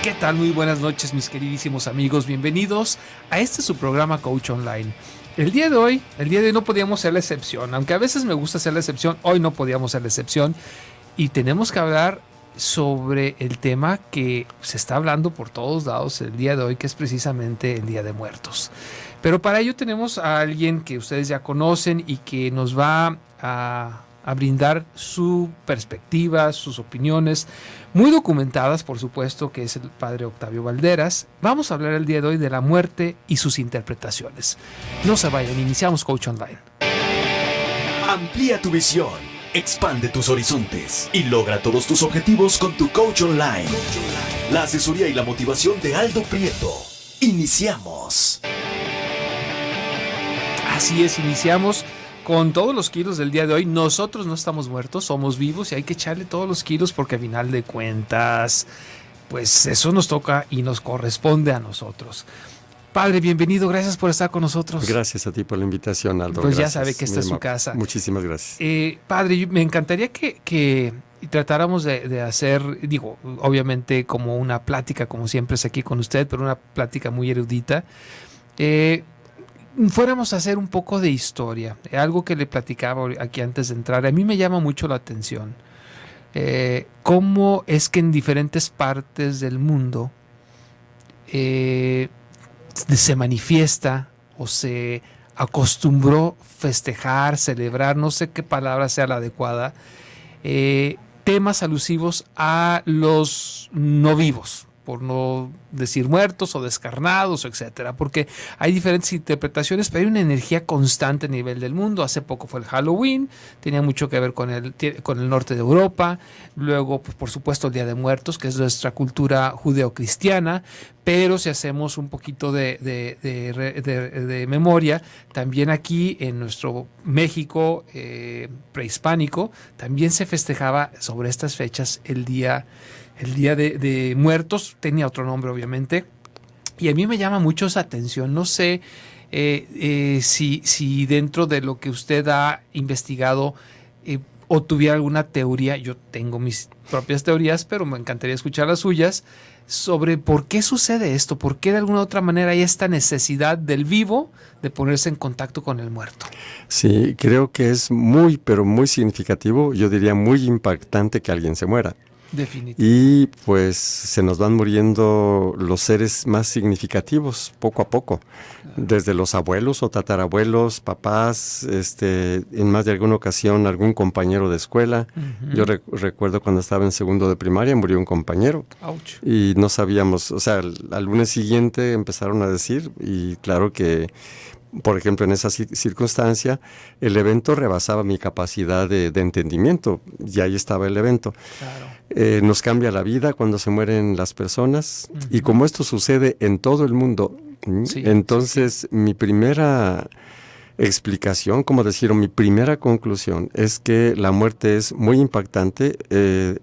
¿Qué tal? Muy buenas noches, mis queridísimos amigos. Bienvenidos a su programa Coach Online. El día de hoy no podíamos ser la excepción. Aunque a veces me gusta ser la excepción, hoy no podíamos ser la excepción. Y tenemos que hablar sobre el tema que se está hablando por todos lados el día de hoy, que es precisamente el Día de Muertos. Pero para ello tenemos a alguien que ustedes ya conocen y que nos va a brindar su perspectiva, sus opiniones, muy documentadas, por supuesto, que es el padre Octavio Valderas. Vamos a hablar el día de hoy de la muerte y sus interpretaciones. No se vayan, iniciamos Coach Online. Amplía tu visión, expande tus horizontes y logra todos tus objetivos con tu Coach Online. La asesoría y la motivación de Aldo Prieto. Iniciamos. Así es, iniciamos con todos los kilos del día de hoy. Nosotros no estamos muertos, somos vivos y hay que echarle todos los kilos porque al final de cuentas, pues eso nos toca y nos corresponde a nosotros. Padre, bienvenido, gracias por estar con nosotros. Gracias a ti por la invitación, Aldo. Pues gracias. Ya sabe que esta es su casa. Muchísimas gracias. Padre, me encantaría que tratáramos de hacer, obviamente como una plática, como siempre es aquí con usted, pero una plática muy erudita. Fuéramos a hacer un poco de historia, algo que le platicaba aquí antes de entrar. A mí me llama mucho la atención cómo es que en diferentes partes del mundo se manifiesta o se acostumbró festejar, celebrar, no sé qué palabra sea la adecuada, temas alusivos a los no vivos, por no decir muertos o descarnados, etcétera, porque hay diferentes interpretaciones, pero hay una energía constante a nivel del mundo. Hace poco fue el Halloween, tenía mucho que ver con el norte de Europa. Luego, pues, por supuesto, el Día de Muertos, que es nuestra cultura judeocristiana, pero si hacemos un poquito de memoria, también aquí en nuestro México prehispánico, también se festejaba sobre estas fechas el Día de Muertos. Tenía otro nombre, obviamente, y a mí me llama mucho esa atención. No sé si dentro de lo que usted ha investigado o tuviera alguna teoría. Yo tengo mis propias teorías, pero me encantaría escuchar las suyas sobre por qué sucede esto, por qué de alguna u otra manera hay esta necesidad del vivo de ponerse en contacto con el muerto. Sí, creo que es muy, pero muy significativo, yo diría muy impactante que alguien se muera. Definitivamente. Y pues se nos van muriendo los seres más significativos poco a poco, desde los abuelos o tatarabuelos, papás, en más de alguna ocasión algún compañero de escuela. Uh-huh. Yo recuerdo cuando estaba en segundo de primaria murió un compañero. Ouch. Y no sabíamos, o sea, al lunes siguiente empezaron a decir, y claro que, por ejemplo, en esa circunstancia, el evento rebasaba mi capacidad de entendimiento, y ahí estaba el evento. Claro. Nos cambia la vida cuando se mueren las personas, uh-huh. Y como esto sucede en todo el mundo, sí, entonces sí. Mi primera explicación, mi primera conclusión es que la muerte es muy impactante.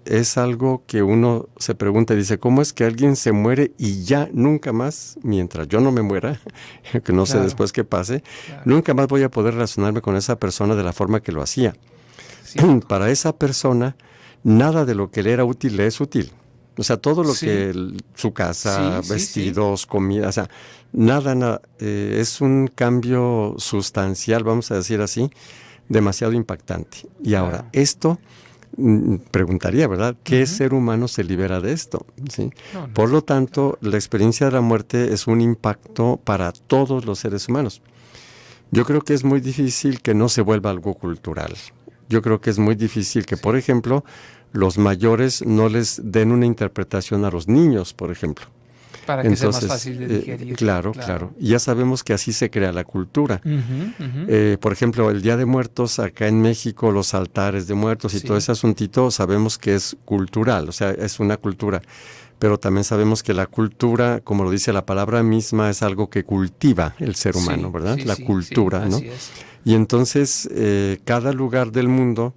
Es algo que uno se pregunta y dice, ¿cómo es que alguien se muere y ya nunca más, mientras yo no me muera, que no sé después qué pase, nunca más voy a poder relacionarme con esa persona de la forma que lo hacía? Sí. Para esa persona, nada de lo que le era útil le es útil. O sea, todo lo que su casa, vestidos, comida, o sea, nada, es un cambio sustancial, vamos a decir así, demasiado impactante. Y ahora, esto, preguntaría, ¿verdad? ¿Qué ser humano se libera de esto? ¿Sí? No. Por lo tanto, la experiencia de la muerte es un impacto para todos los seres humanos. Yo creo que es muy difícil que no se vuelva algo cultural. Yo creo que es muy difícil que, por ejemplo, los mayores no les den una interpretación a los niños, por ejemplo. Para que sea más fácil de digerir. Claro. Y ya sabemos que así se crea la cultura. Por ejemplo, el Día de Muertos, acá en México, los altares de muertos y todo ese asuntito, sabemos que es cultural, o sea, es una cultura. Pero también sabemos que la cultura, como lo dice la palabra misma, es algo que cultiva el ser humano, ¿verdad? La cultura, ¿no? Así es. Y entonces, cada lugar del mundo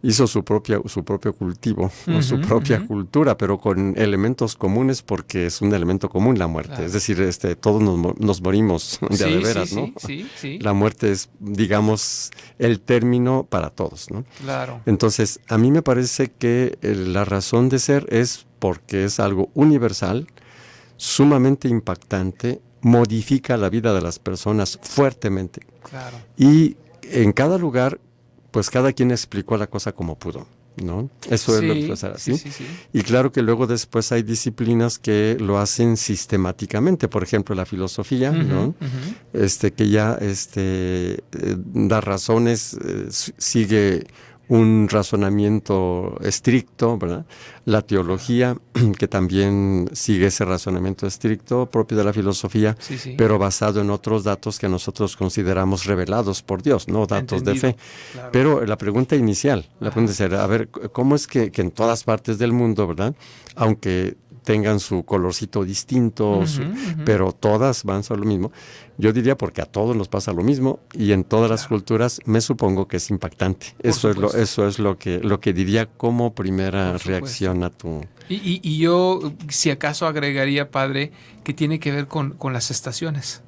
hizo su propio cultivo, o su propia cultura, pero con elementos comunes, porque es un elemento común la muerte. Claro. Es decir, todos nos morimos de a de veras, ¿no? Sí. La muerte es, digamos, el término para todos, ¿no? Claro. Entonces, a mí me parece que la razón de ser es porque es algo universal, sumamente impactante, modifica la vida de las personas fuertemente. Claro. Y en cada lugar, pues cada quien explicó la cosa como pudo, ¿no? Eso es lo que pasa así. Sí. Y claro que luego después hay disciplinas que lo hacen sistemáticamente, por ejemplo la filosofía, ¿no? Que ya da razones, sigue un razonamiento estricto, ¿verdad? La teología, que también sigue ese razonamiento estricto propio de la filosofía, pero basado en otros datos que nosotros consideramos revelados por Dios, no datos de fe. Claro. Pero la pregunta inicial, era, a ver, ¿cómo es que en todas partes del mundo, ¿verdad? Aunque tengan su colorcito distinto, pero todas van a lo mismo. Yo diría porque a todos nos pasa lo mismo y en todas las culturas me supongo que es impactante. Eso es lo que diría como primera reacción a tu... Y yo, si acaso agregaría, padre, que tiene que ver con las estaciones.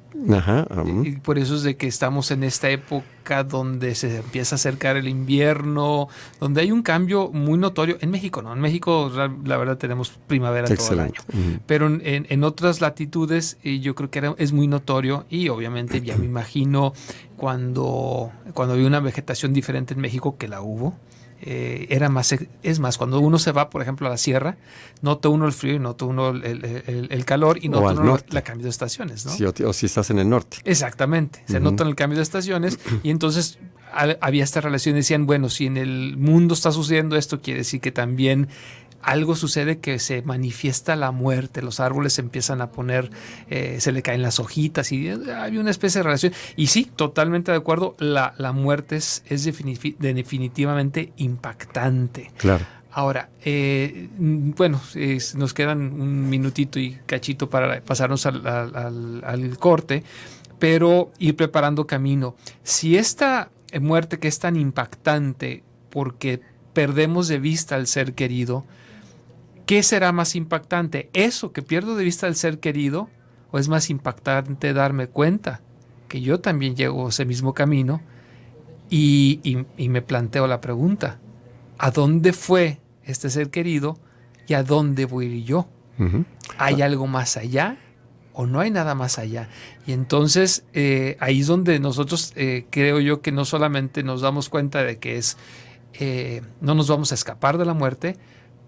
Y por eso es de que estamos en esta época donde se empieza a acercar el invierno, donde hay un cambio muy notorio. En México no, en México la verdad tenemos primavera todo el año, pero en otras latitudes yo creo que es muy notorio y obviamente ya me imagino cuando había una vegetación diferente en México, que la hubo. Era más, es más, cuando uno se va, por ejemplo, a la sierra, nota uno el frío y nota uno el calor y nota uno el cambio de estaciones, ¿no? Sí, o si estás en el norte. Exactamente, se nota el cambio de estaciones y entonces había esta relación, decían, bueno, si en el mundo está sucediendo esto, quiere decir que también algo sucede, que se manifiesta la muerte, los árboles empiezan a poner, se le caen las hojitas y había una especie de relación. Y sí, totalmente de acuerdo, la muerte es definitivamente impactante. Claro. Ahora, nos quedan un minutito y cachito para pasarnos al corte, pero ir preparando camino. Si esta muerte que es tan impactante porque perdemos de vista al ser querido, ¿qué será más impactante? ¿Eso que pierdo de vista al ser querido? ¿O es más impactante darme cuenta que yo también llego a ese mismo camino y me planteo la pregunta, ¿a dónde fue este ser querido y a dónde voy a ir yo? ¿Hay algo más allá o no hay nada más allá? Y entonces ahí es donde nosotros creo yo que no solamente nos damos cuenta de que no nos vamos a escapar de la muerte,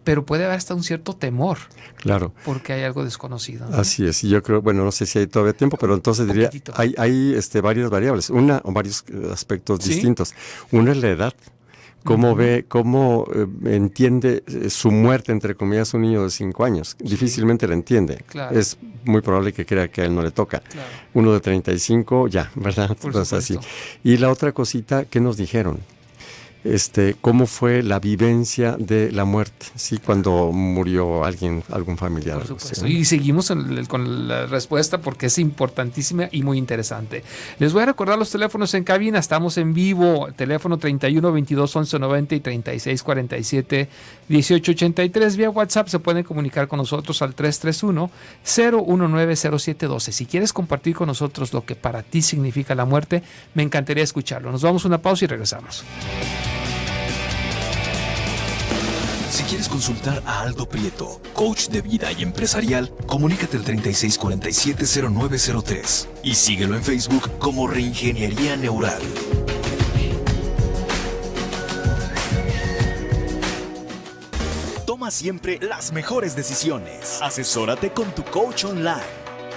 pero puede haber hasta un cierto temor. Claro. Porque hay algo desconocido, ¿no? Así es. Y yo creo, no sé si hay todavía tiempo, pero entonces diría, hay varias variables, o varios aspectos distintos. Una es la edad. ¿Cómo entiende su muerte, entre comillas, un niño de 5 años? Difícilmente la entiende. Claro. Es muy probable que crea que a él no le toca. Claro. Uno de 35, ya, ¿verdad? Entonces, así. Y la otra cosita, ¿qué nos dijeron? ¿Cómo fue la vivencia de la muerte? Sí, cuando murió algún familiar. Por supuesto. ¿Sí? Y seguimos con la respuesta porque es importantísima y muy interesante. Les voy a recordar los teléfonos en cabina. Estamos en vivo. Teléfono 31 22 11 90 y 36 47 18 83. Vía WhatsApp se pueden comunicar con nosotros al 331 019 0712. Si quieres compartir con nosotros lo que para ti significa la muerte, me encantaría escucharlo. Nos vamos a una pausa y regresamos. Si quieres consultar a Aldo Prieto, coach de vida y empresarial, comunícate al 3647-0903 y síguelo en Facebook como Reingeniería Neural. Toma siempre las mejores decisiones. Asesórate con tu coach online.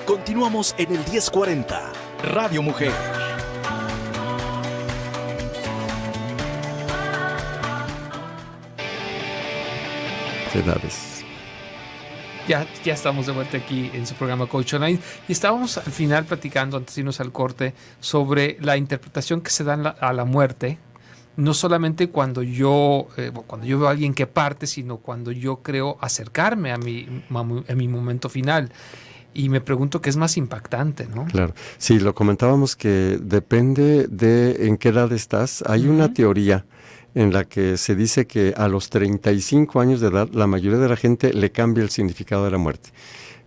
Continuamos en el 1040, Radio Mujer. Edades. Ya estamos de vuelta aquí en su programa Coach Online y estábamos al final platicando, antes de irnos al corte, sobre la interpretación que se da a la muerte, no solamente cuando yo veo a alguien que parte, sino cuando yo creo acercarme a mi momento final. Y me pregunto qué es más impactante, ¿no? Claro. Sí, lo comentábamos que depende de en qué edad estás. Hay una teoría en la que se dice que a los 35 años de edad la mayoría de la gente le cambia el significado de la muerte.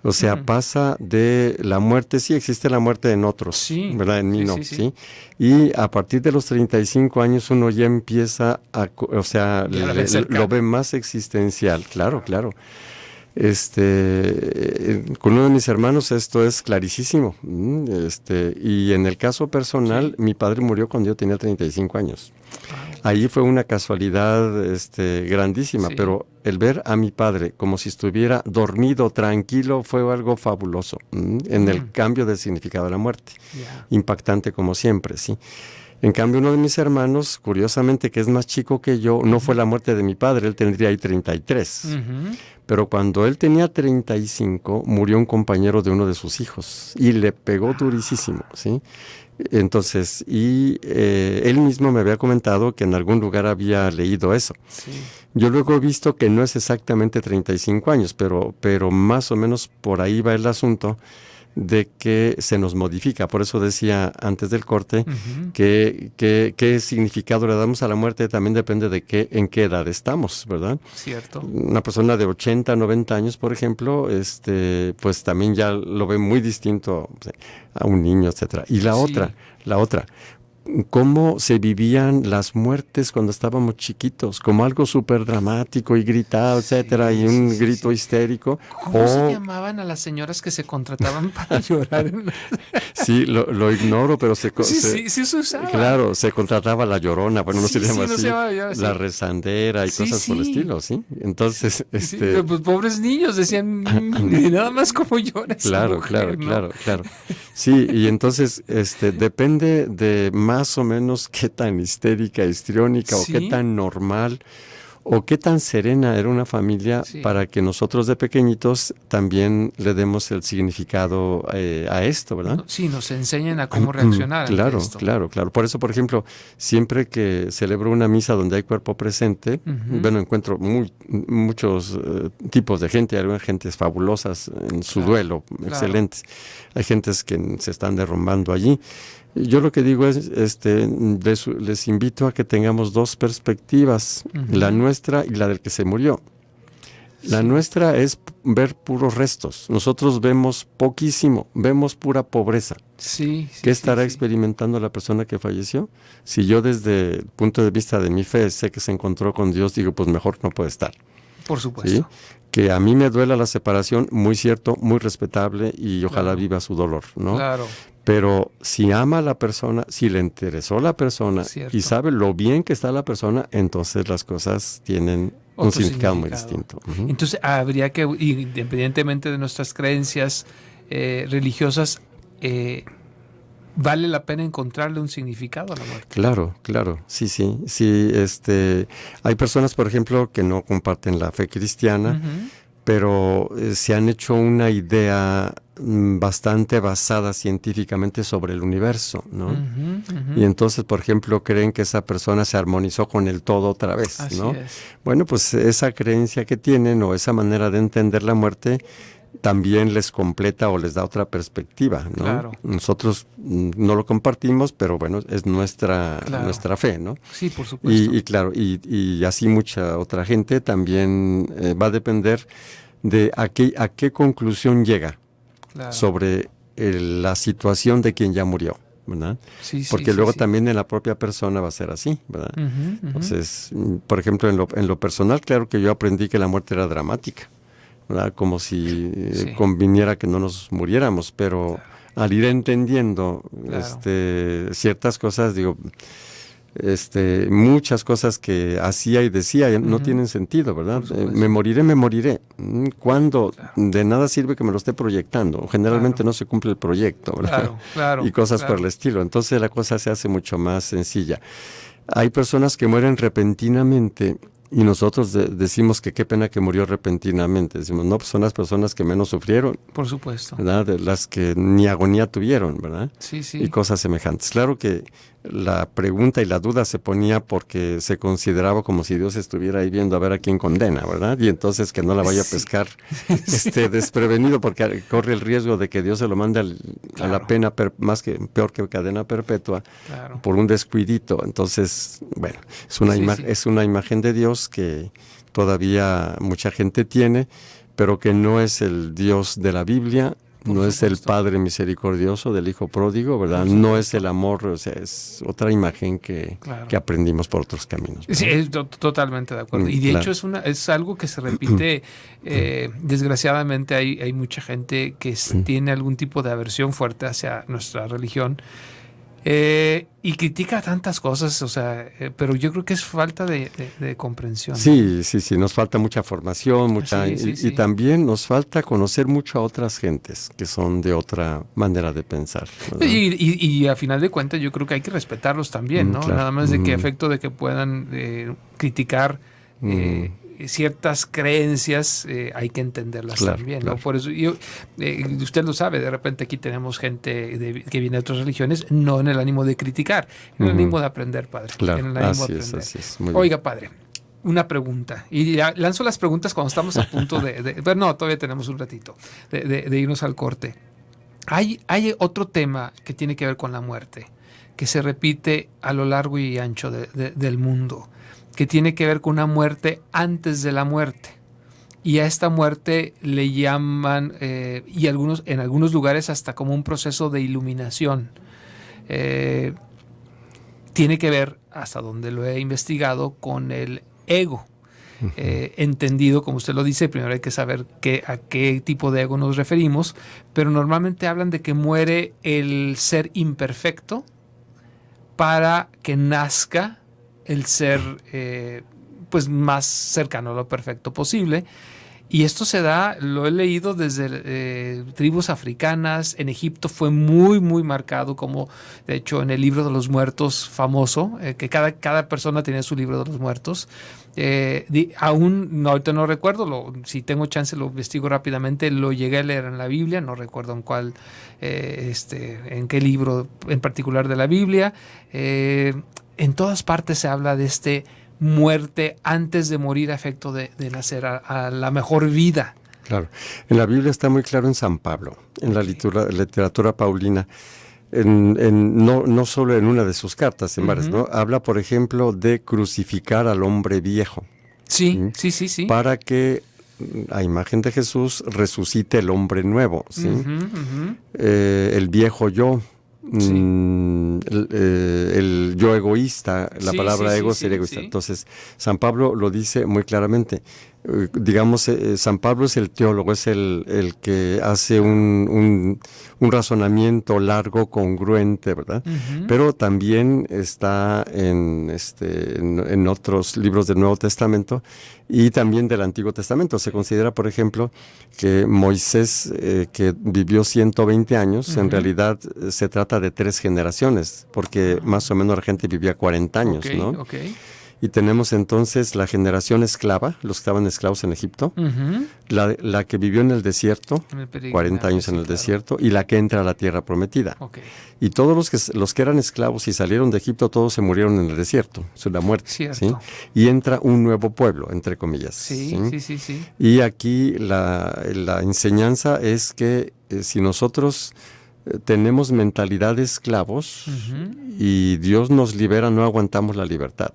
O sea, pasa de la muerte, sí existe la muerte en otros, sí, ¿verdad? En mí no, sí. ¿sí? Y a partir de los 35 años uno ya empieza a, o sea, lo ve más existencial, claro. Con uno de mis hermanos esto es clarísimo. Y en el caso personal, mi padre murió cuando yo tenía 35 años. Ahí fue una casualidad grandísima, pero el ver a mi padre como si estuviera dormido, tranquilo, fue algo fabuloso en el cambio del significado de la muerte. Impactante como siempre, sí. En cambio, uno de mis hermanos, curiosamente, que es más chico que yo, no fue la muerte de mi padre, él tendría ahí 33. Pero cuando él tenía 35, murió un compañero de uno de sus hijos y le pegó durísimo, ¿sí? Entonces, él mismo me había comentado que en algún lugar había leído eso. Sí. Yo luego he visto que no es exactamente 35 años, pero más o menos por ahí va el asunto de que se nos modifica. Por eso decía antes del corte que qué significado le damos a la muerte también depende de en qué edad estamos, ¿verdad? Cierto. Una persona de 80, 90 años, por ejemplo, pues también ya lo ve muy distinto a un niño, etcétera. Y la otra, cómo se vivían las muertes cuando estábamos chiquitos, como algo súper dramático y gritado, etcétera, y un grito histérico. ¿Cómo se llamaban a las señoras que se contrataban para llorar? Sí, lo ignoro, pero se usaba. Claro, se contrataba la llorona, bueno, no se llama así, la sí. rezandera y cosas por el estilo, ¿sí? Entonces, pues pobres niños decían, nada más como llora esa mujer, claro. Sí, y entonces, depende de más o menos qué tan histérica, histriónica, o qué tan normal, o qué tan serena era una familia para que nosotros de pequeñitos también le demos el significado a esto, ¿verdad? Sí, nos enseñan a cómo reaccionar. Claro. Por eso, por ejemplo, siempre que celebro una misa donde hay cuerpo presente, encuentro muchos tipos de gente. Hay gentes fabulosas en su duelo, excelentes. Hay gentes que se están derrumbando allí. Yo lo que digo es, les invito a que tengamos dos perspectivas, la nuestra y la del que se murió. La nuestra es ver puros restos. Nosotros vemos poquísimo, vemos pura pobreza. ¿Qué estará experimentando la persona que falleció? Si yo desde el punto de vista de mi fe sé que se encontró con Dios, digo, pues mejor no puede estar. Por supuesto. ¿Sí? Que a mí me duela la separación, muy cierto, muy respetable, y ojalá viva su dolor, ¿no? Claro. Pero si ama a la persona, si le interesó la persona y sabe lo bien que está la persona, entonces las cosas tienen un significado muy distinto. Entonces habría que, independientemente de nuestras creencias religiosas, vale la pena encontrarle un significado a la muerte. Claro, sí. Hay personas, por ejemplo, que no comparten la fe cristiana, pero se han hecho una idea bastante basada científicamente sobre el universo, ¿no? Y entonces, por ejemplo, creen que esa persona se armonizó con el todo otra vez, ¿no? Así es. Bueno, pues esa creencia que tienen o esa manera de entender la muerte también les completa o les da otra perspectiva, ¿no? Claro. Nosotros no lo compartimos, pero bueno, es nuestra fe, ¿no? Sí, por supuesto. Y claro, y así mucha otra gente también va a depender de a qué conclusión llega sobre la situación de quien ya murió, ¿verdad? Porque luego también en la propia persona va a ser así, ¿verdad? Entonces, por ejemplo, en lo personal, claro que yo aprendí que la muerte era dramática, ¿verdad? Como si conviniera que no nos muriéramos, pero al ir entendiendo ciertas cosas, digo, muchas cosas que hacía y decía no tienen sentido, ¿verdad? Me moriré. ¿Cuándo? De nada sirve que me lo esté proyectando. Generalmente no se cumple el proyecto, ¿verdad? Claro. Y cosas por el estilo. Entonces la cosa se hace mucho más sencilla. Hay personas que mueren repentinamente y nosotros decimos que qué pena que murió repentinamente. Decimos, no, pues son las personas que menos sufrieron. Por supuesto. ¿Verdad? De las que ni agonía tuvieron, ¿verdad? Sí. Y cosas semejantes. Claro que la pregunta y la duda se ponía porque se consideraba como si Dios estuviera ahí viendo a ver a quién condena, ¿verdad? Y entonces que no la vaya a pescar desprevenido, porque corre el riesgo de que Dios se lo mande a la pena peor que cadena perpetua por un descuidito. Entonces, bueno, es una imagen de Dios que todavía mucha gente tiene, pero que no es el Dios de la Biblia. No es el Padre misericordioso del Hijo pródigo, ¿verdad? No es el amor, o sea, es otra imagen que aprendimos por otros caminos, ¿verdad? Sí, totalmente de acuerdo. Y de hecho es algo que se repite. Desgraciadamente hay mucha gente que tiene algún tipo de aversión fuerte hacia nuestra religión. Y critica tantas cosas, o sea, pero yo creo que es falta de comprensión. Sí, nos falta mucha formación, y también nos falta conocer mucho a otras gentes que son de otra manera de pensar, ¿verdad? Y a final de cuentas yo creo que hay que respetarlos también, ¿no? Claro. Nada más de que efecto de que puedan criticar ciertas creencias, hay que entenderlas también, ¿no? Por eso usted lo sabe, de repente aquí tenemos gente que viene de otras religiones, no en el ánimo de criticar, en el ánimo de aprender, padre. Claro, en el ánimo de aprender. Así es. Oiga, padre, una pregunta, y ya lanzo las preguntas cuando estamos a punto pero no, todavía tenemos un ratito de irnos al corte. Hay otro tema que tiene que ver con la muerte, que se repite a lo largo y ancho del mundo, que tiene que ver con una muerte antes de la muerte. Y a esta muerte le llaman, en algunos lugares hasta como un proceso de iluminación. Tiene que ver, hasta donde lo he investigado, con el ego. Entendido, como usted lo dice, primero hay que saber a qué tipo de ego nos referimos, pero normalmente hablan de que muere el ser imperfecto para que nazca el ser pues más cercano a lo perfecto posible. Y esto se da, lo he leído desde tribus africanas. En Egipto fue muy, muy marcado, como de hecho en el libro de los muertos famoso, que cada persona tenía su libro de los muertos. Ahorita no recuerdo, si tengo chance lo investigo rápidamente, lo llegué a leer en la Biblia, no recuerdo en cuál, en qué libro en particular de la Biblia. En todas partes se habla de muerte antes de morir a efecto de nacer a la mejor vida. Claro. En la Biblia está muy claro en San Pablo, en la literatura paulina, no solo en una de sus cartas, en varias, ¿no? Habla, por ejemplo, de crucificar al hombre viejo. Sí. Para que, a imagen de Jesús, resucite el hombre nuevo, ¿sí? El viejo yo. El yo egoísta, la palabra ego sería egoísta. Entonces, San Pablo lo dice muy claramente. Digamos, San Pablo es el teólogo, es el que hace un razonamiento largo, congruente, ¿verdad? Pero también está en otros libros del Nuevo Testamento y también del Antiguo Testamento. Se considera, por ejemplo, que Moisés, que vivió 120 años, en realidad se trata de 3 generaciones, porque más o menos la gente vivía 40 años, ¿no? Y tenemos entonces la generación esclava, los que estaban esclavos en Egipto, la que vivió en el desierto, 40 años en el desierto, y la que entra a la tierra prometida. Y todos los que eran esclavos y salieron de Egipto, todos se murieron en el desierto, es la muerte. ¿Sí? Y entra un nuevo pueblo, entre comillas. Sí. Y aquí la enseñanza es que si nosotros tenemos mentalidad de esclavos y Dios nos libera, no aguantamos la libertad.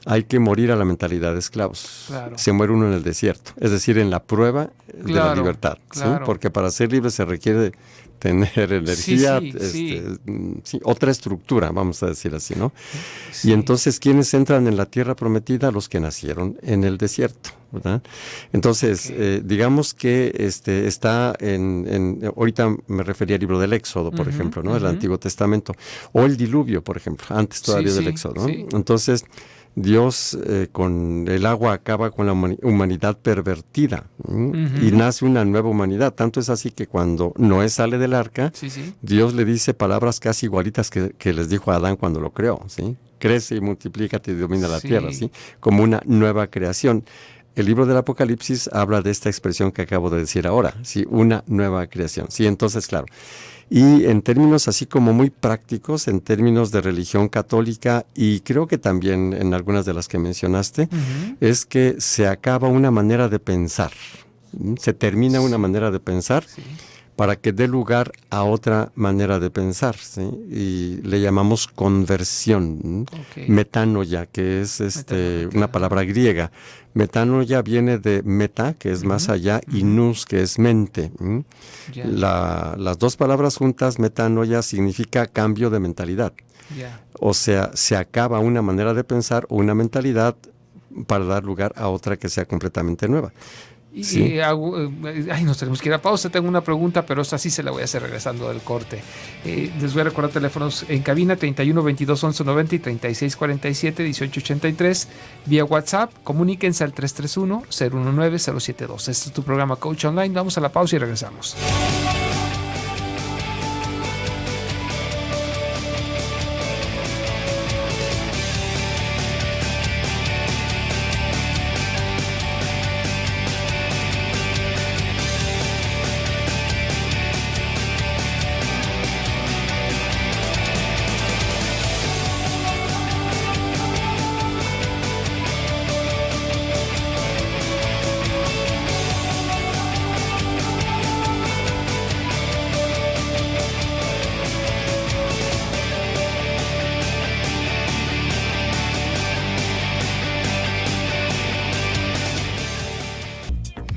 Hay que morir a la mentalidad de esclavos. Claro. Se muere uno en el desierto, es decir, en la prueba de la libertad. Claro. ¿Sí? Porque para ser libre se requiere tener energía, otra estructura, vamos a decir así, ¿no? Y entonces, ¿quiénes entran en la tierra prometida? Los que nacieron en el desierto, ¿verdad? Entonces, digamos que está ahorita me refería al libro del Éxodo, por ejemplo, ¿no? El Antiguo Testamento, o el diluvio, por ejemplo, antes todavía del Éxodo, ¿no? Entonces, Dios con el agua acaba con la humanidad pervertida y nace una nueva humanidad. Tanto es así que cuando Noé sale del arca, Dios le dice palabras casi igualitas que les dijo a Adán cuando lo creó, ¿sí? Crece y multiplícate y domina la tierra, ¿sí? Como una nueva creación. el libro del Apocalipsis habla de esta expresión que acabo de decir ahora, ¿sí? Una nueva creación. Sí, entonces, claro. Y en términos así como muy prácticos, en términos de religión católica, y creo que también en algunas de las que mencionaste, es que se acaba una manera de pensar, se termina una manera de pensar para que dé lugar a otra manera de pensar, ¿sí? Y le llamamos conversión, metanoia, que es una palabra griega. Metanoia viene de meta, que es más allá, y nous, que es mente. Las dos palabras juntas, metanoia, significa cambio de mentalidad. O sea, se acaba una manera de pensar o una mentalidad para dar lugar a otra que sea completamente nueva. Sí. Nos tenemos que ir a pausa. Tengo una pregunta, pero esta sí se la voy a hacer regresando del corte. Les voy a recordar teléfonos en cabina: 31 22 11 90 y 36 47 18 83. Vía WhatsApp, comuníquense al 331 019 072. Este es tu programa Coach Online. Vamos a la pausa y regresamos.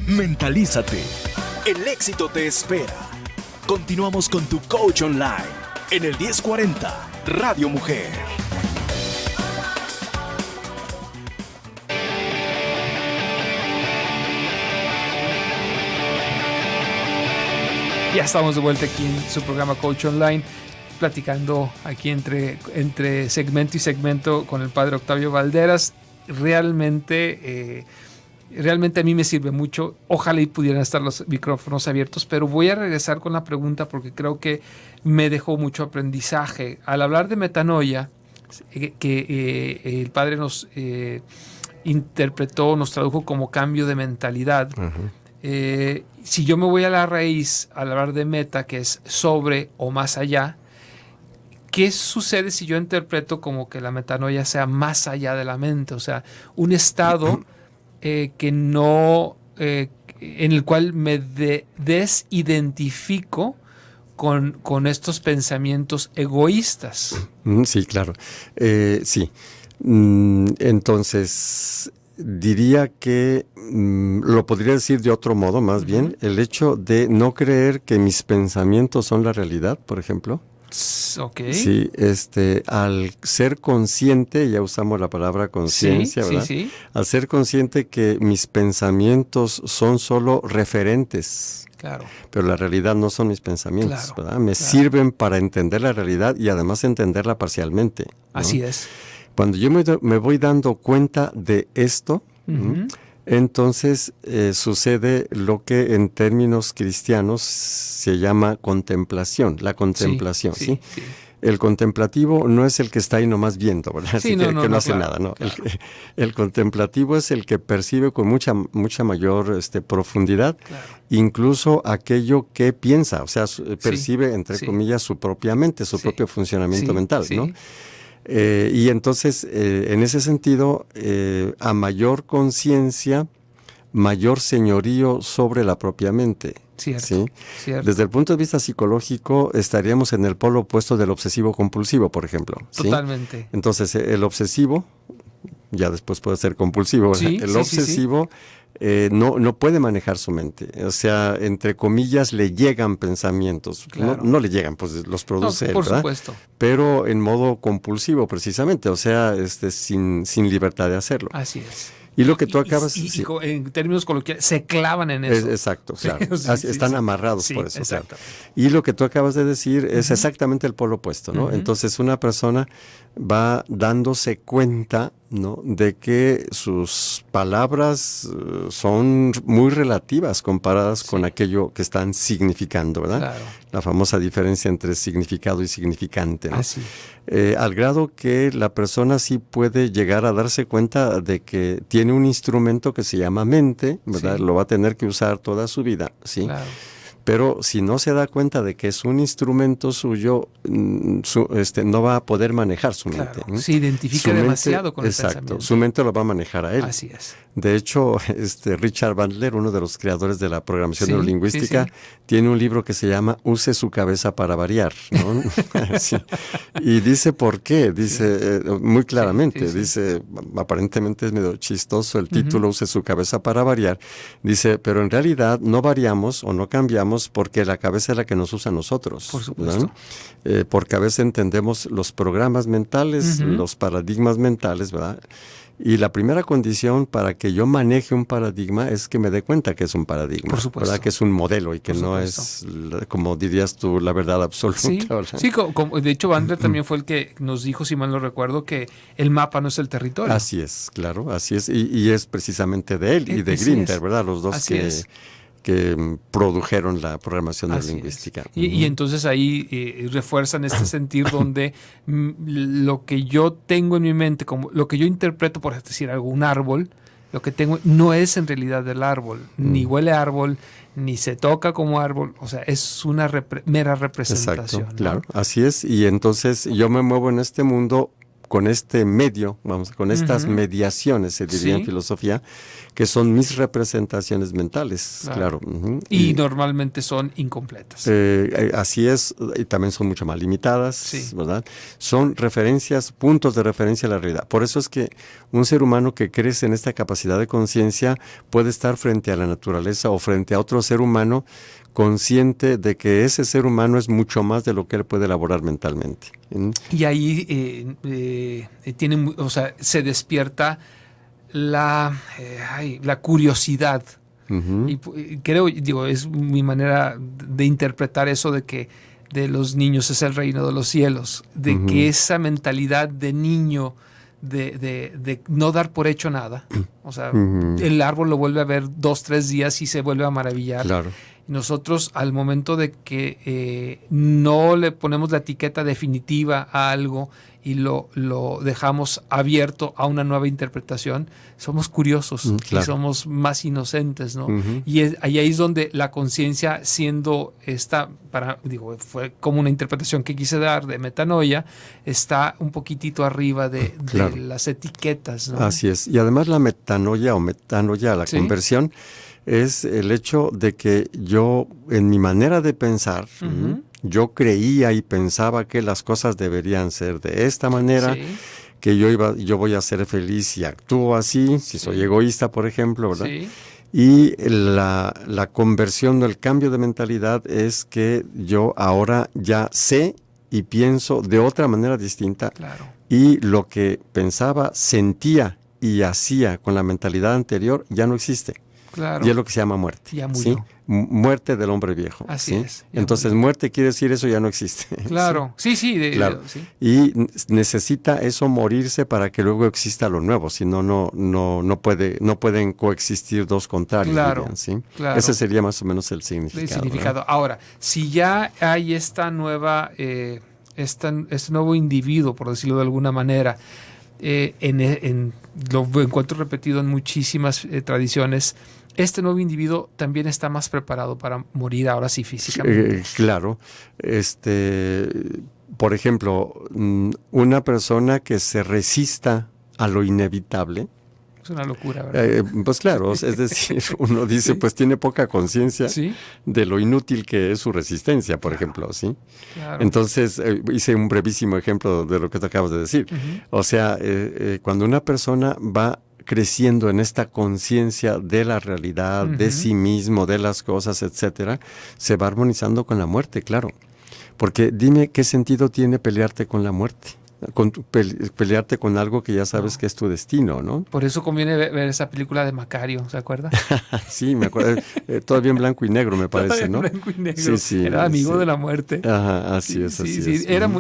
Mentalízate. El éxito te espera. Continuamos con tu Coach Online en el 1040 Radio Mujer. Ya estamos de vuelta aquí en su programa Coach Online, platicando aquí entre segmento y segmento con el padre Octavio Valderas. Realmente a mí me sirve mucho. Ojalá y pudieran estar los micrófonos abiertos, pero voy a regresar con la pregunta porque creo que me dejó mucho aprendizaje. Al hablar de metanoia, que el padre nos interpretó, nos tradujo como cambio de mentalidad. Si yo me voy a la raíz, al hablar de meta, que es sobre o más allá, ¿qué sucede si yo interpreto como que la metanoia sea más allá de la mente? O sea, un estado que no, en el cual me desidentifico con estos pensamientos egoístas. Sí, claro. Sí. Entonces, diría que lo podría decir de otro modo, más bien, el hecho de no creer que mis pensamientos son la realidad, por ejemplo. Okay. Sí, al ser consciente, ya usamos la palabra conciencia, ¿verdad? Sí. Al ser consciente que mis pensamientos son solo referentes, claro, pero la realidad no son mis pensamientos, ¿verdad? Me sirven para entender la realidad y además entenderla parcialmente, ¿no? Así es. Cuando yo me voy dando cuenta de esto, entonces sucede lo que en términos cristianos se llama contemplación, la contemplación, ¿sí? El contemplativo no es el que está ahí nomás viendo, ¿verdad? Sí, que no hace nada, ¿no? Claro. El contemplativo es el que percibe con mucha mayor profundidad, incluso aquello que piensa, o sea, percibe, entre comillas, su propia mente, su propio funcionamiento mental, ¿no? Y entonces, en ese sentido, a mayor conciencia, mayor señorío sobre la propia mente. Cierto, ¿sí? Cierto. Desde el punto de vista psicológico, estaríamos en el polo opuesto del obsesivo-compulsivo, por ejemplo. Totalmente. ¿sí? Entonces, el obsesivo, ya después puede ser compulsivo. El obsesivo no puede manejar su mente. O sea, entre comillas, le llegan pensamientos. Claro. No le llegan, pues los produce él, por ¿verdad? Supuesto. Pero en modo compulsivo, precisamente. O sea, sin libertad de hacerlo. Así es. Y lo que tú acabas... Y en términos coloquiales, se clavan en eso. Exacto, claro. Están amarrados por eso. Exacto. Claro. Y lo que tú acabas de decir es exactamente el polo opuesto, ¿no? Entonces una persona va dándose cuenta ¿no? De que sus palabras son muy relativas comparadas con aquello que están significando, ¿verdad? Claro. La famosa diferencia entre significado y significante, ¿no? Así. Al grado que la persona sí puede llegar a darse cuenta de que tiene un instrumento que se llama mente, ¿verdad? Sí. Lo va a tener que usar toda su vida, ¿sí? Claro. Pero si no se da cuenta de que es un instrumento suyo, no va a poder manejar su mente. Claro. Se identifica demasiado con el pensamiento. Exacto, su mente lo va a manejar a él. Así es. De hecho, Richard Bandler, uno de los creadores de la programación neurolingüística, tiene un libro que se llama Use su cabeza para variar, ¿no? Sí. Y dice por qué, dice muy claramente, dice, aparentemente es medio chistoso el título, Use su cabeza para variar, dice, pero en realidad no variamos o no cambiamos porque la cabeza es la que nos usa a nosotros. Por supuesto. Porque a veces entendemos los programas mentales, los paradigmas mentales, ¿verdad? Y la primera condición para que yo maneje un paradigma es que me dé cuenta que es un paradigma. Por supuesto. ¿Verdad? Que es un modelo y que no es, como dirías tú, la verdad absoluta. Sí, de hecho Bandler también fue el que nos dijo, si mal no recuerdo, que el mapa no es el territorio. Así es, claro, así es. Y es precisamente de él y de Grinder, ¿verdad? Los dos que produjeron la programación neurolingüística. Y entonces ahí refuerzan este sentir donde lo que yo tengo en mi mente, como lo que yo interpreto, por decir algo, un árbol, lo que tengo no es en realidad el árbol, ni huele a árbol, ni se toca como árbol, o sea, es una mera representación. Exacto, ¿no? claro, así es. Y entonces yo me muevo en este mundo con este medio, con estas mediaciones, se diría en filosofía, que son mis representaciones mentales, claro. Y normalmente son incompletas. Así es, y también son mucho más limitadas, ¿verdad? Son referencias, puntos de referencia a la realidad. Por eso es que un ser humano que crece en esta capacidad de conciencia puede estar frente a la naturaleza o frente a otro ser humano consciente de que ese ser humano es mucho más de lo que él puede elaborar mentalmente. Y ahí se despierta la curiosidad. Y creo, es mi manera de interpretar eso de que de los niños es el reino de los cielos, de que esa mentalidad de niño de no dar por hecho nada, o sea, el árbol lo vuelve a ver 2-3 días y se vuelve a maravillar. Claro. Nosotros, al momento de que no le ponemos la etiqueta definitiva a algo y lo dejamos abierto a una nueva interpretación, somos curiosos y somos más inocentes, ¿no? Y ahí es donde la conciencia, siendo fue como una interpretación que quise dar de metanoia, está un poquitito arriba de las etiquetas, ¿no? Así es. Y además la metanoia, la conversión, es el hecho de que yo, en mi manera de pensar, yo creía y pensaba que las cosas deberían ser de esta manera, que yo voy a ser feliz y actúo así, si soy egoísta, por ejemplo, ¿verdad? Sí. Y la conversión, el cambio de mentalidad es que yo ahora ya sé y pienso de otra manera distinta. Claro. Y lo que pensaba, sentía y hacía con la mentalidad anterior ya no existe. Claro. Y es lo que se llama muerte. Ya murió. ¿Sí? Muerte del hombre viejo. Así es. Entonces, muerte quiere decir eso ya no existe. Claro. Sí. Claro. Y necesita eso morirse para que luego exista lo nuevo. Si no, no pueden coexistir dos contrarios. Claro. Dirían, ¿sí? Claro. Ese sería más o menos el significado. Ahora, si ya hay esta nueva, este nuevo individuo, por decirlo de alguna manera, lo encuentro repetido en muchísimas tradiciones. Este nuevo individuo también está más preparado para morir ahora sí físicamente. Claro. Por ejemplo, una persona que se resista a lo inevitable. Es una locura, ¿verdad? Pues claro, es decir, uno dice, pues tiene poca conciencia de lo inútil que es su resistencia, por ejemplo, ¿sí? Claro. Entonces, hice un brevísimo ejemplo de lo que te acabas de decir. O sea, cuando una persona va creciendo en esta conciencia de la realidad, de sí mismo, de las cosas, etcétera, se va armonizando con la muerte, claro. Porque dime qué sentido tiene pelearte con la muerte. pelearte con algo que ya sabes que es tu destino, ¿no? Por eso conviene ver esa película de Macario, ¿se acuerda? Sí, me acuerdo. Todavía en blanco y negro, me parece, ¿no? En blanco y negro. Sí, era amigo de la muerte. Ajá, así es. Era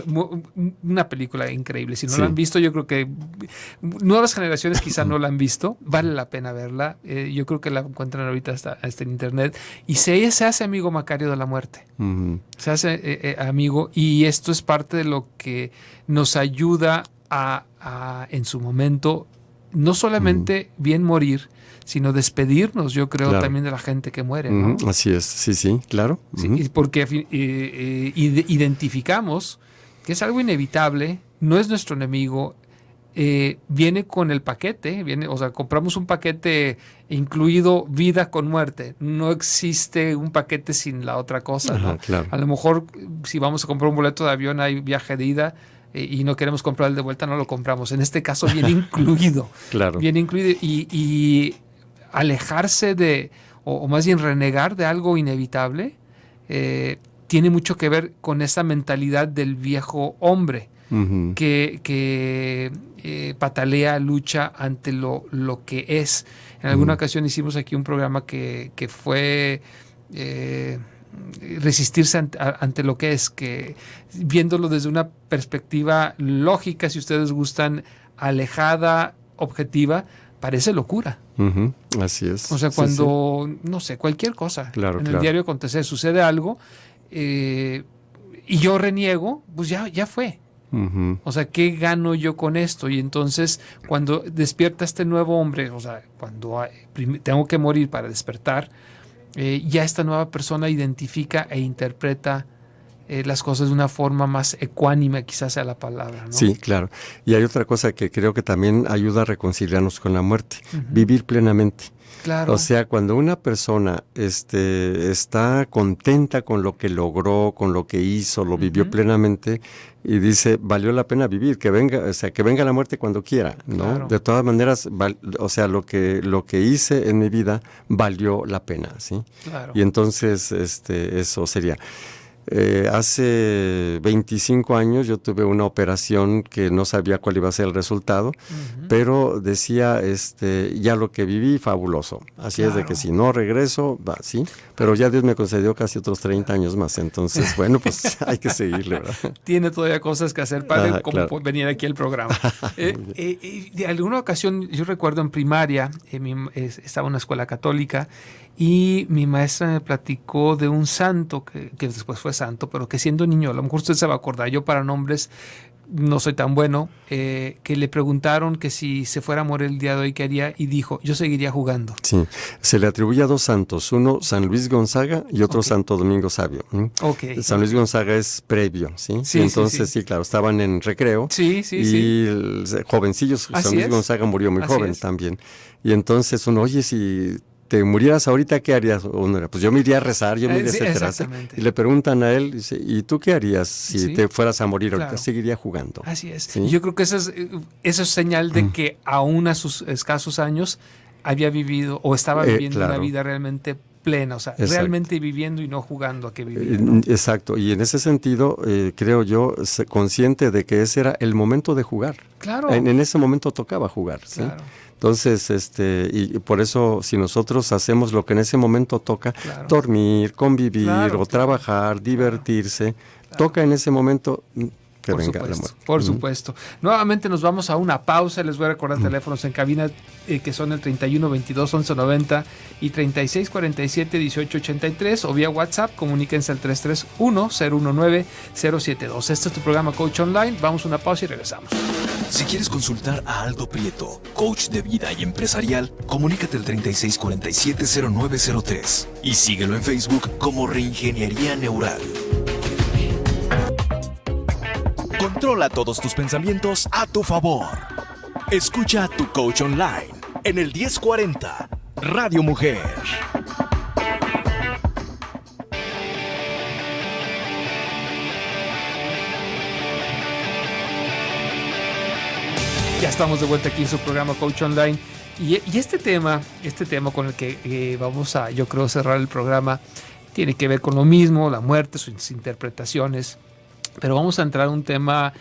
una película increíble. Si no la han visto, yo creo que nuevas generaciones quizá no la han visto. Vale la pena verla. Yo creo que la encuentran ahorita hasta en internet. Y se hace amigo Macario de la muerte. Se hace amigo, y esto es parte de lo que nos ayuda a en su momento no solamente bien morir, sino despedirnos, yo creo, también de la gente que muere, ¿no? Así es, sí, claro. Sí, porque identificamos que es algo inevitable, no es nuestro enemigo, viene con el paquete, o sea, compramos un paquete incluido vida con muerte. No existe un paquete sin la otra cosa, ¿no? Claro. A lo mejor si vamos a comprar un boleto de avión, hay viaje de ida y no queremos comprar el de vuelta, no lo compramos. En este caso viene incluido. Claro. Viene incluido y alejarse de, o más bien renegar de algo inevitable, tiene mucho que ver con esa mentalidad del viejo hombre. Que patalea, lucha ante lo que es. En alguna ocasión hicimos aquí un programa que fue resistirse ante lo que es, que viéndolo desde una perspectiva lógica, si ustedes gustan, alejada, objetiva, parece locura. Así es. O sea, cuando, no sé, cualquier cosa en el diario acontecer, sucede algo y yo reniego, pues ya fue. O sea, ¿qué gano yo con esto? Y entonces, cuando despierta este nuevo hombre, o sea, cuando tengo que morir para despertar, ya esta nueva persona identifica e interpreta las cosas de una forma más ecuánime, quizás sea la palabra, ¿no? Sí, claro. Y hay otra cosa que creo que también ayuda a reconciliarnos con la muerte, vivir plenamente. Claro. O sea, cuando una persona está contenta con lo que logró, con lo que hizo, lo vivió plenamente y dice, valió la pena vivir, que venga la muerte cuando quiera, ¿no? Claro. De todas maneras, o sea, lo que hice en mi vida valió la pena, ¿sí? Claro. Y entonces, eso sería. Hace 25 años yo tuve una operación que no sabía cuál iba a ser el resultado, pero decía, ya lo que viví, fabuloso. Así es de que si no regreso, va, sí, pero ya Dios me concedió casi otros 30 años más, entonces, bueno, pues hay que seguirle, ¿verdad? Tiene todavía cosas que hacer, padre, como venir aquí al programa. De alguna ocasión, yo recuerdo en primaria, estaba en una escuela católica, y mi maestra me platicó de un santo que después fue santo, pero que siendo niño, a lo mejor usted se va a acordar, yo para nombres no soy tan bueno, que le preguntaron que si se fuera a morir el día de hoy, ¿qué haría? Y dijo, yo seguiría jugando. Sí, se le atribuye a dos santos, uno San Luis Gonzaga y otro Santo Domingo Sabio. San Luis Gonzaga es previo, ¿sí? Sí, y entonces, sí, claro, estaban en recreo. Jovencillos, San Luis Gonzaga murió muy joven también. Y entonces uno, oye, si te murieras ahorita, ¿qué harías? Pues yo me iría a rezar, yo me iría, etcétera. Y le preguntan a él, dice, ¿y tú qué harías si te fueras a morir ahorita? Seguiría jugando. Así es. ¿Sí? Yo creo que eso es señal de que aún a sus escasos años había vivido o estaba viviendo una vida realmente plena, o sea, realmente viviendo y no jugando a que vivir, ¿no? Exacto, y en ese sentido, creo yo, consciente de que ese era el momento de jugar. Claro. En ese momento tocaba jugar, ¿sí? Claro. Entonces, y por eso, si nosotros hacemos lo que en ese momento toca, dormir, convivir o trabajar, divertirse, toca en ese momento que venga la muerte. Por supuesto. Nuevamente nos vamos a una pausa. Les voy a recordar teléfonos en cabina que son el 31 22 11 90 y 36 47 18 83 o vía WhatsApp. Comuníquense al 331 019 072. Este es tu programa Coach Online. Vamos a una pausa y regresamos. Si quieres consultar a Aldo Prieto, coach de vida y empresarial, comunícate al 3647-0903 y síguelo en Facebook como Reingeniería Neural. Controla todos tus pensamientos a tu favor. Escucha a tu coach online en el 1040 Radio Mujer. Ya estamos de vuelta aquí en su programa Coach Online. Y este tema con el que vamos a, yo creo, cerrar el programa, tiene que ver con lo mismo, la muerte, sus interpretaciones. Pero vamos a entrar a un tema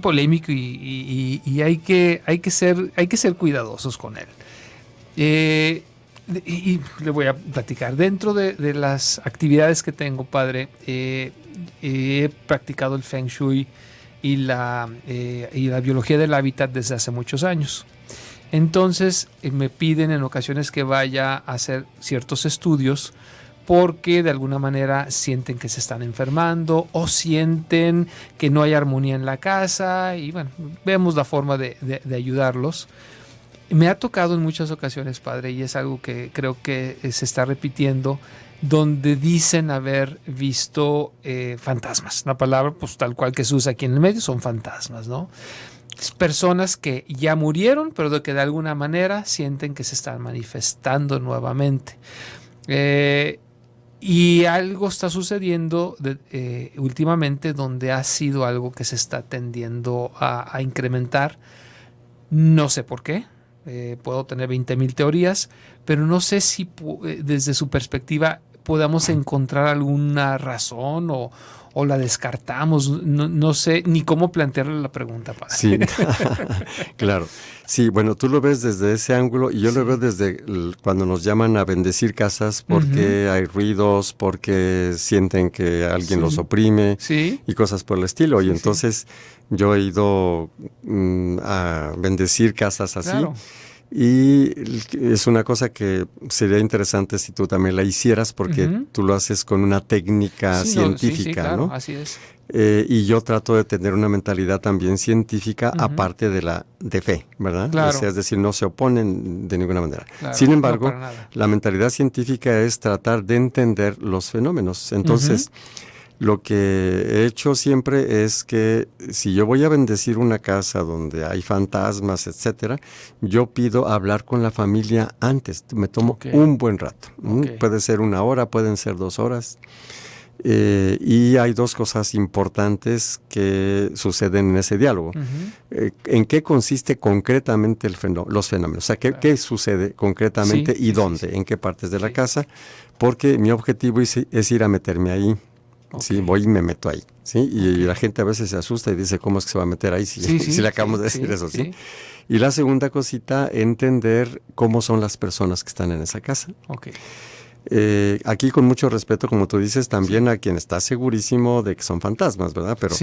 polémico y hay que ser cuidadosos con él. Y le voy a platicar. Dentro de las actividades que tengo, padre, he practicado el Feng Shui y la biología del hábitat desde hace muchos años. Entonces me piden en ocasiones que vaya a hacer ciertos estudios porque de alguna manera sienten que se están enfermando o sienten que no hay armonía en la casa y bueno, vemos la forma de ayudarlos. Me ha tocado en muchas ocasiones, padre, y es algo que creo que se está repitiendo, donde dicen haber visto fantasmas. La palabra, pues tal cual que se usa aquí en el medio, son fantasmas, ¿no? Personas que ya murieron, pero de que de alguna manera sienten que se están manifestando nuevamente. Y algo está sucediendo últimamente donde ha sido algo que se está tendiendo a incrementar. No sé por qué. Puedo tener 20,000 teorías, pero no sé si desde su perspectiva podamos encontrar alguna razón o la descartamos. No sé ni cómo plantearle la pregunta, padre. Sí, claro. Sí, bueno, tú lo ves desde ese ángulo y yo lo veo desde cuando nos llaman a bendecir casas porque hay ruidos, porque sienten que alguien los oprime y cosas por el estilo. Y entonces yo he ido a bendecir casas así. Claro. Y es una cosa que sería interesante si tú también la hicieras porque tú lo haces con una técnica científica, claro, ¿no? Así es. Y yo trato de tener una mentalidad también científica aparte de fe, ¿verdad? Claro. O sea, es decir, no se oponen de ninguna manera. Claro, sin embargo, la mentalidad científica es tratar de entender los fenómenos. Entonces, lo que he hecho siempre es que si yo voy a bendecir una casa donde hay fantasmas, etcétera, yo pido hablar con la familia antes. Me tomo un buen rato. Puede ser 1 hora, pueden ser 2 horas. Y hay 2 cosas importantes que suceden en ese diálogo. ¿En qué consiste concretamente los fenómenos? O sea, ¿qué sucede concretamente y dónde? ¿En qué partes de la casa? Porque mi objetivo es ir a meterme ahí. Sí, voy y me meto ahí, ¿sí? Y la gente a veces se asusta y dice, ¿cómo es que se va a meter ahí? Si le acabamos de decir eso, ¿sí? Y la segunda cosita, entender cómo son las personas que están en esa casa. Aquí con mucho respeto, como tú dices, también a quien está segurísimo de que son fantasmas, ¿verdad? Pero,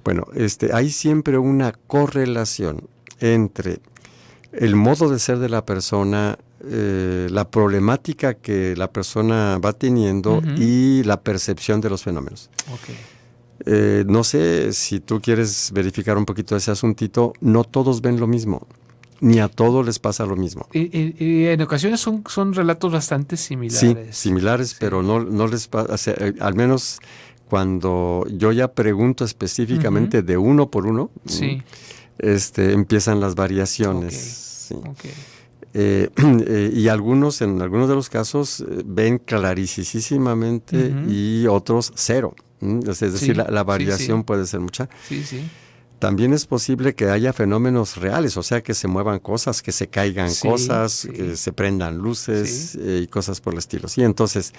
bueno, hay siempre una correlación entre el modo de ser de la persona, la problemática que la persona va teniendo y la percepción de los fenómenos. No sé si tú quieres verificar un poquito ese asuntito. No todos ven lo mismo, ni a todos les pasa lo mismo. Y en ocasiones son relatos bastante similares. Sí, similares, pero no les pasa, o sea, al menos cuando yo ya pregunto específicamente de uno por uno, empiezan las variaciones. Y en algunos de los casos ven clarísimamente y otros cero. Es decir, la variación puede ser mucha. También es posible que haya fenómenos reales, o sea, que se muevan cosas, que se caigan cosas, que se prendan luces y cosas por el estilo. Sí, entonces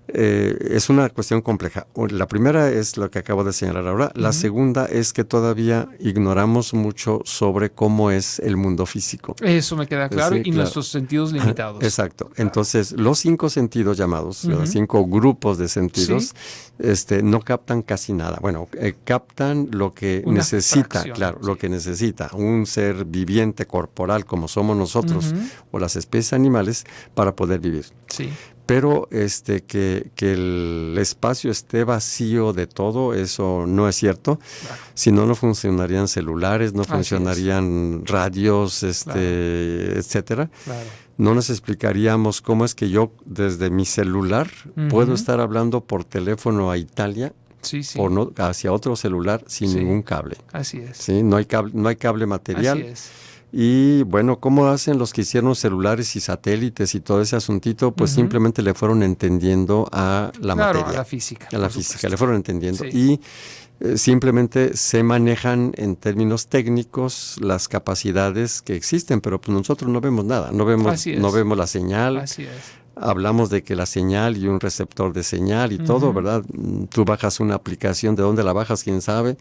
es una cuestión compleja. La primera es lo que acabo de señalar ahora. La segunda es que todavía ignoramos mucho sobre cómo es el mundo físico. Eso me queda claro, y nuestros sentidos limitados. Exacto. Entonces, los 5 sentidos llamados, los 5 grupos de sentidos, no captan casi nada. Bueno, captan lo que necesita, lo que necesita un ser viviente corporal como somos nosotros o las especies animales para poder vivir. Pero que el espacio esté vacío de todo, eso no es cierto. Si no, no funcionarían celulares, no funcionarían radios, etcétera. No nos explicaríamos cómo es que yo desde mi celular puedo estar hablando por teléfono a Italia o hacia otro celular sin ningún cable. Así es. ¿Sí? No hay cable material. Así es. Y bueno, ¿cómo hacen los que hicieron celulares y satélites y todo ese asuntito? Pues simplemente le fueron entendiendo a la materia. A la física. A la física, le fueron entendiendo. Y simplemente se manejan en términos técnicos las capacidades que existen, pero pues nosotros no vemos nada, no vemos la señal. Así es. hablamos de que la señal y un receptor de señal y todo, ¿verdad? Tú bajas una aplicación, ¿de dónde la bajas? ¿Quién sabe?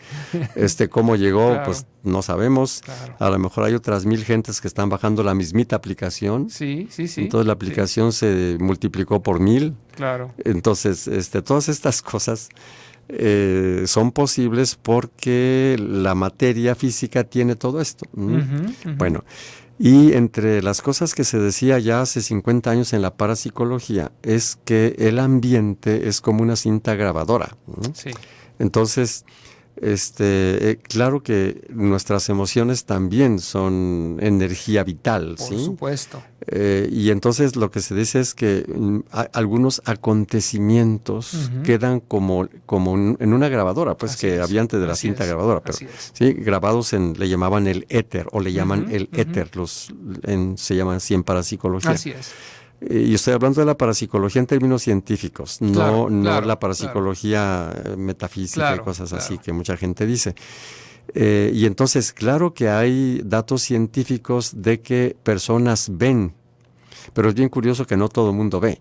¿Cómo llegó? Claro. Pues no sabemos. Claro. A lo mejor hay otras 1000 gentes que están bajando la mismita aplicación. Sí. Entonces la aplicación se multiplicó por 1000. Claro. Entonces, todas estas cosas son posibles porque la materia física tiene todo esto. Bueno, y entre las cosas que se decía ya hace 50 años en la parapsicología es que el ambiente es como una cinta grabadora. Sí. Entonces, claro que nuestras emociones también son energía vital, Por ¿sí? supuesto. Y entonces lo que se dice es que algunos acontecimientos quedan como en una grabadora, pues Así que es. había antes de la Así cinta es. grabadora, pero Así es. sí, grabados le llamaban el éter o le llaman el éter, se llaman así en parapsicología. Así es. Y estoy hablando de la parapsicología en términos científicos, no Claro, la parapsicología metafísica y cosas así que mucha gente dice. Y entonces, claro que hay datos científicos de que personas ven, pero es bien curioso que no todo el mundo ve.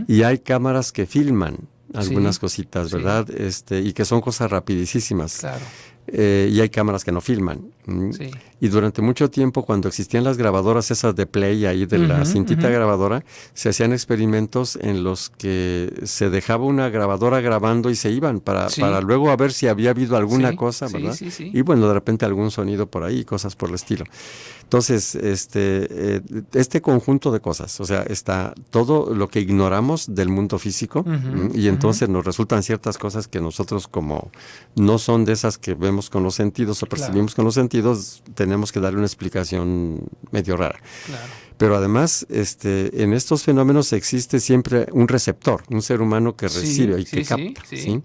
Y hay cámaras que filman algunas cositas, ¿verdad? Y que son cosas rapidísimas. Claro. Y hay cámaras que no filman. Sí. Y durante mucho tiempo, cuando existían las grabadoras esas de play ahí de la cintita grabadora, se hacían experimentos en los que se dejaba una grabadora grabando y se iban para luego a ver si había habido alguna cosa, ¿verdad? Sí. Y bueno, de repente algún sonido por ahí, cosas por el estilo. Entonces, este conjunto de cosas, o sea, está todo lo que ignoramos del mundo físico y entonces nos resultan ciertas cosas que nosotros, como no son de esas que vemos con los sentidos o percibimos con los sentidos, tenemos que darle una explicación medio rara. Claro. Pero además, en estos fenómenos existe siempre un receptor, un ser humano que recibe y que capta, ¿sí?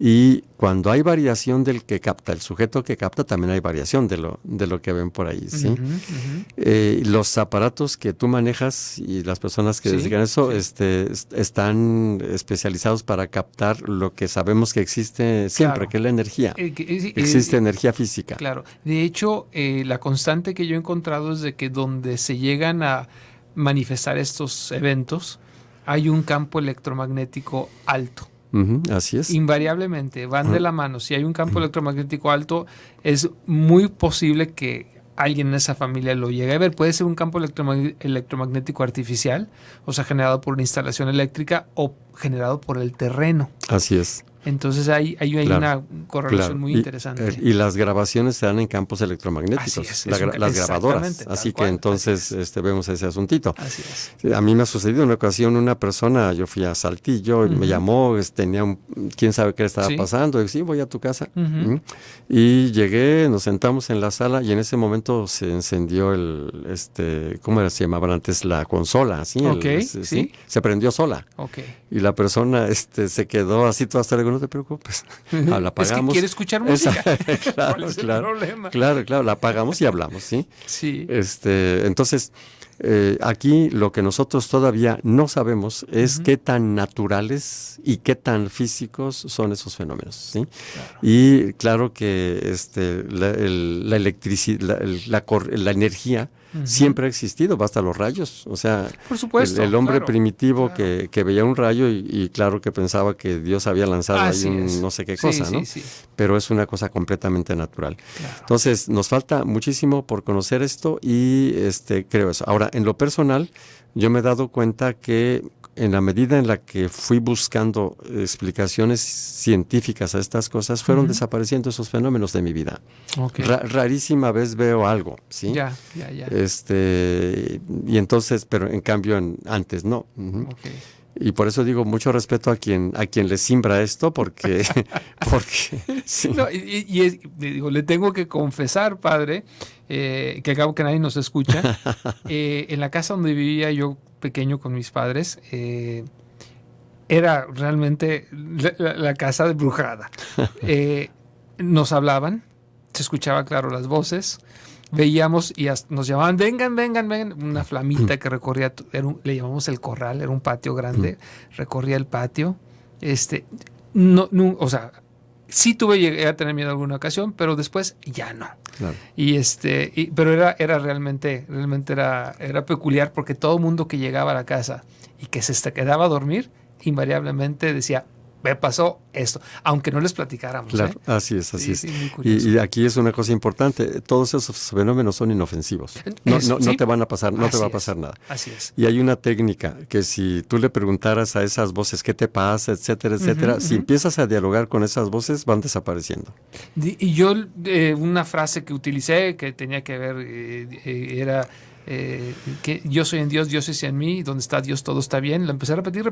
Y cuando hay variación del que capta, el sujeto que capta, también hay variación de lo que ven por ahí, ¿sí? Los aparatos que tú manejas y las personas que dedican eso están especializados para captar lo que sabemos que existe siempre, que es la energía. Existe energía física. Claro. De hecho, la constante que yo he encontrado es de que donde se llegan a manifestar estos eventos, hay un campo electromagnético alto. Así es. Invariablemente van de la mano. Si hay un campo electromagnético alto, es muy posible que alguien en esa familia lo llegue a ver. Puede ser un campo electromagnético artificial, o sea, generado por una instalación eléctrica o generado por el terreno. Así es. Entonces hay una correlación muy interesante. Y las grabaciones se dan en campos electromagnéticos, las grabadoras. Así que entonces vemos ese asuntito. Así es. A mí me ha sucedido una ocasión, una persona, yo fui a Saltillo, me llamó, quién sabe qué le estaba pasando, y sí, voy a tu casa. Y llegué, nos sentamos en la sala y en ese momento se encendió ¿cómo se llamaban antes? La consola, ¿sí? ¿Sí? Se prendió sola. Y la persona se quedó así toda hasta luego, no te preocupes, la apagamos. Es que quiere escuchar música. ¿Cuál es el problema? Claro, la apagamos y hablamos, ¿sí? Sí. Entonces, aquí lo que nosotros todavía no sabemos es qué tan naturales y qué tan físicos son esos fenómenos, ¿sí? Claro. Y claro que la electricidad, la energía siempre ha existido, basta los rayos, o sea, por supuesto, el hombre primitivo que veía un rayo y claro que pensaba que Dios había lanzado ahí no sé qué cosa, ¿no? Sí. Pero es una cosa completamente natural. Claro. Entonces, nos falta muchísimo por conocer esto y creo eso. Ahora, en lo personal, yo me he dado cuenta que en la medida en la que fui buscando explicaciones científicas a estas cosas, fueron desapareciendo esos fenómenos de mi vida. Rarísima vez veo algo, ¿sí? Ya. Y entonces, pero en cambio antes no. Y por eso digo mucho respeto a quien le simbra esto, porque sí. No, digo, le tengo que confesar, padre, que acabo que nadie nos escucha. En la casa donde vivía yo pequeño con mis padres, era realmente la casa de brujada. Nos hablaban, se escuchaba claro las voces, veíamos y nos llamaban, vengan, una flamita que recorría, le llamamos el corral, era un patio grande, recorría el patio, o sea, Sí llegué a tener miedo en alguna ocasión, pero después ya no. Claro. Pero era realmente era peculiar, porque todo el mundo que llegaba a la casa y que se quedaba a dormir, invariablemente decía, me pasó esto, aunque no les platicáramos. Claro, así es. Sí, muy curioso. Y aquí es una cosa importante, todos esos fenómenos son inofensivos. No te van a pasar, no te va a pasar nada. Así es. Y hay una técnica que si tú le preguntaras a esas voces qué te pasa, etcétera, etcétera, si empiezas a dialogar con esas voces, van desapareciendo. Y yo, una frase que utilicé que tenía que ver, era... que yo soy en Dios, Dios es en mí, donde está Dios todo está bien. Lo empecé a repetir,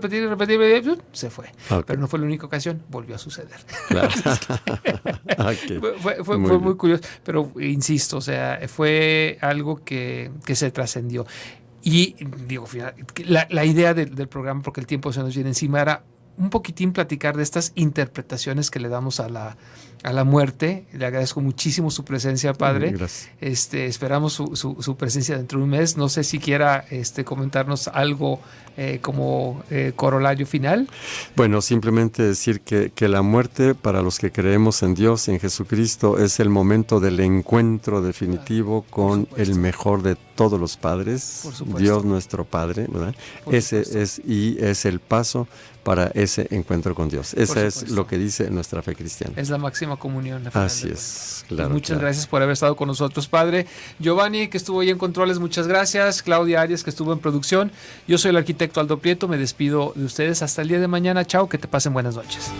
se fue. Okay. Pero no fue la única ocasión, volvió a suceder. Claro. Okay. Fue muy curioso, pero insisto, o sea, fue algo que se trascendió. Y digo, la idea del programa, porque el tiempo se nos viene encima, era un poquitín platicar de estas interpretaciones que le damos a la muerte. Le agradezco muchísimo su presencia, padre. Gracias. Esperamos su presencia dentro de un mes. No sé si quiera comentarnos algo como corolario final. Bueno, simplemente decir que la muerte, para los que creemos en Dios, en Jesucristo, es el momento del encuentro definitivo con el mejor de todos los padres, Dios nuestro Padre, ¿verdad? Ese es el paso para ese encuentro con Dios. Esa es lo que dice nuestra fe cristiana. Es la máxima comunión. Así es, claro. Muchas gracias por haber estado con nosotros, padre. Giovanni, que estuvo ahí en controles, muchas gracias. Claudia Arias, que estuvo en producción. Yo soy el arquitecto Aldo Prieto, me despido de ustedes hasta el día de mañana. Chao, que te pasen buenas noches.